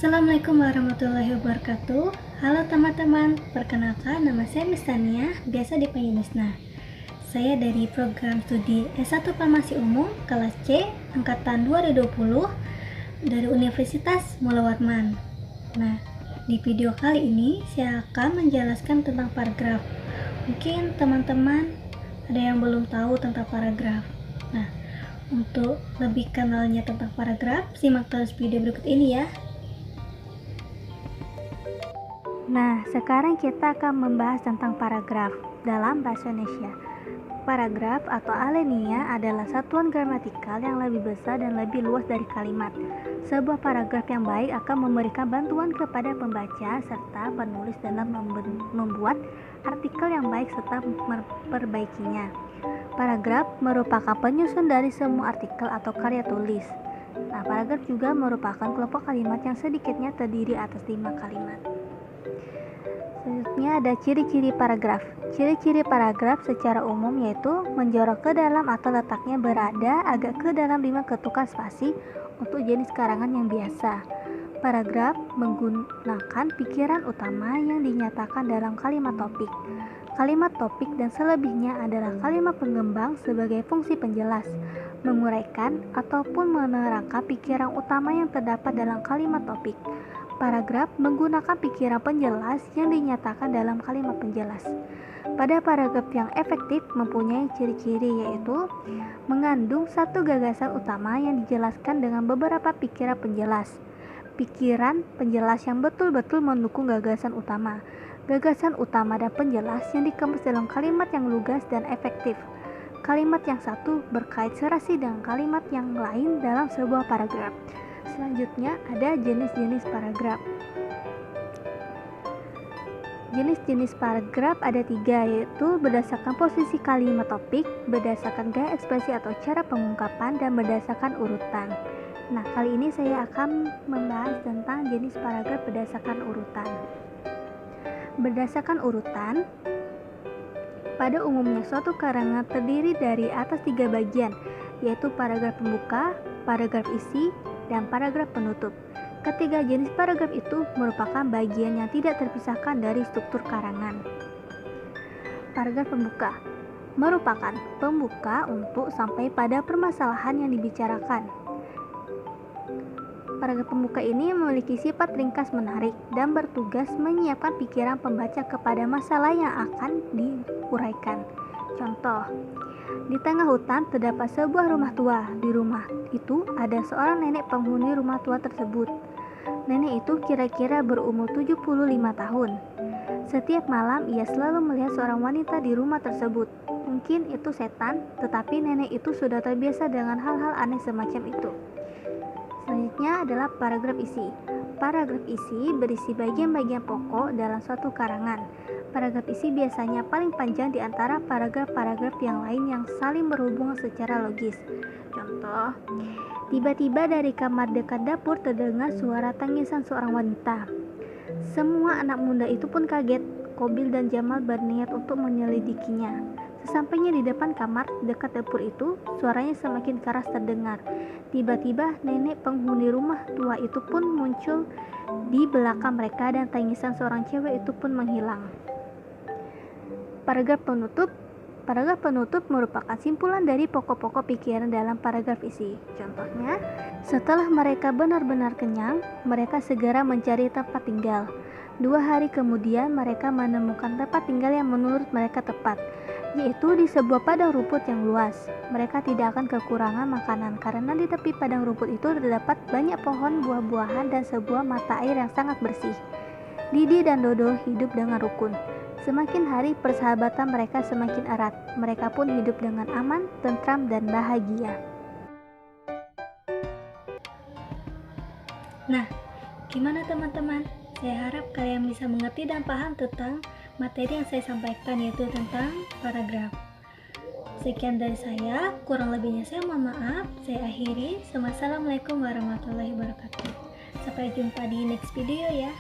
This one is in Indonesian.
Assalamualaikum warahmatullahi wabarakatuh. Halo teman-teman, perkenalkan nama saya Miss Tania, biasa dipanggil Misna. Saya dari program studi S1 Farmasi Umum kelas C angkatan 2020 dari Universitas Mula Warman. Nah, di video kali ini saya akan menjelaskan tentang paragraf. Mungkin teman-teman ada yang belum tahu tentang paragraf. Nah, untuk lebih kenalnya tentang paragraf, simak terus video berikut ini ya. Nah, sekarang kita akan membahas tentang paragraf dalam bahasa Indonesia. Paragraf atau alinea adalah satuan gramatikal yang lebih besar dan lebih luas dari kalimat. Sebuah paragraf yang baik akan memberikan bantuan kepada pembaca serta penulis dalam membuat artikel yang baik serta memperbaikinya. Paragraf merupakan penyusun dari semua artikel atau karya tulis. Nah, paragraf juga merupakan kelompok kalimat yang sedikitnya terdiri atas 5 kalimat. Selanjutnya ada ciri-ciri paragraf. Ciri-ciri paragraf secara umum yaitu menjorok ke dalam atau letaknya berada agak ke dalam 5 ketukan spasi untuk jenis karangan yang biasa. Paragraf menggunakan pikiran utama yang dinyatakan dalam kalimat topik. Kalimat topik dan selebihnya adalah kalimat penggembang sebagai fungsi penjelas, menguraikan ataupun menerangkan pikiran utama yang terdapat dalam kalimat topik. Paragraf menggunakan pikiran penjelas yang dinyatakan dalam kalimat penjelas. Pada paragraf yang efektif mempunyai ciri-ciri yaitu mengandung satu gagasan utama yang dijelaskan dengan beberapa pikiran penjelas. Pikiran penjelas yang betul-betul mendukung gagasan utama. Gagasan utama dan penjelas yang dikemas dalam kalimat yang lugas dan efektif. Kalimat yang satu berkait serasi dengan kalimat yang lain dalam sebuah paragraf. Selanjutnya ada jenis-jenis paragraf. Jenis-jenis paragraf ada 3, yaitu berdasarkan posisi kalimat topik, berdasarkan gaya ekspresi atau cara pengungkapan, dan berdasarkan urutan. Nah, kali ini saya akan membahas tentang jenis paragraf berdasarkan urutan. Berdasarkan urutan, pada umumnya suatu karangan terdiri dari atas 3 bagian, yaitu paragraf pembuka, paragraf isi, dan paragraf penutup. Ketiga jenis paragraf itu merupakan bagian yang tidak terpisahkan dari struktur karangan. Paragraf pembuka merupakan pembuka untuk sampai pada permasalahan yang dibicarakan. Paragraf pembuka ini memiliki sifat ringkas menarik dan bertugas menyiapkan pikiran pembaca kepada masalah yang akan diuraikan. Contoh, di tengah hutan terdapat sebuah rumah tua. Di rumah itu ada seorang nenek penghuni rumah tua tersebut. Nenek itu kira-kira berumur 75 tahun. Setiap malam ia selalu melihat seorang wanita di rumah tersebut. Mungkin itu setan, tetapi nenek itu sudah terbiasa dengan hal-hal aneh semacam itu. Selanjutnya adalah paragraf isi. Paragraf isi berisi bagian-bagian pokok dalam suatu karangan. Paragraf isi biasanya paling panjang di antara paragraf-paragraf yang lain yang saling berhubungan secara logis. Contoh, tiba-tiba dari kamar dekat dapur terdengar suara tangisan seorang wanita. Semua anak muda itu pun kaget. Kobil dan Jamal berniat untuk menyelidikinya. Sesampainya di depan kamar dekat dapur itu, suaranya semakin keras terdengar. Tiba-tiba nenek penghuni rumah tua itu pun muncul di belakang mereka dan tangisan seorang cewek itu pun menghilang. Paragraf penutup. Paragraf penutup merupakan simpulan dari pokok-pokok pikiran dalam paragraf isi. Contohnya, setelah mereka benar-benar kenyang, mereka segera mencari tempat tinggal. 2 hari kemudian mereka menemukan tempat tinggal yang menurut mereka tepat, yaitu di sebuah padang rumput yang luas. Mereka tidak akan kekurangan makanan karena di tepi padang rumput itu terdapat banyak pohon buah-buahan dan sebuah mata air yang sangat bersih. Didi dan Dodo hidup dengan rukun. Semakin hari persahabatan mereka semakin erat. Mereka pun hidup dengan aman, tentram, dan bahagia. Nah, gimana teman-teman? Saya harap kalian bisa mengerti dan paham tentang materi yang saya sampaikan, yaitu tentang paragraf. Sekian dari saya, kurang lebihnya saya mohon maaf. Saya akhiri. Wassalamualaikum warahmatullahi wabarakatuh. Sampai jumpa di next video ya.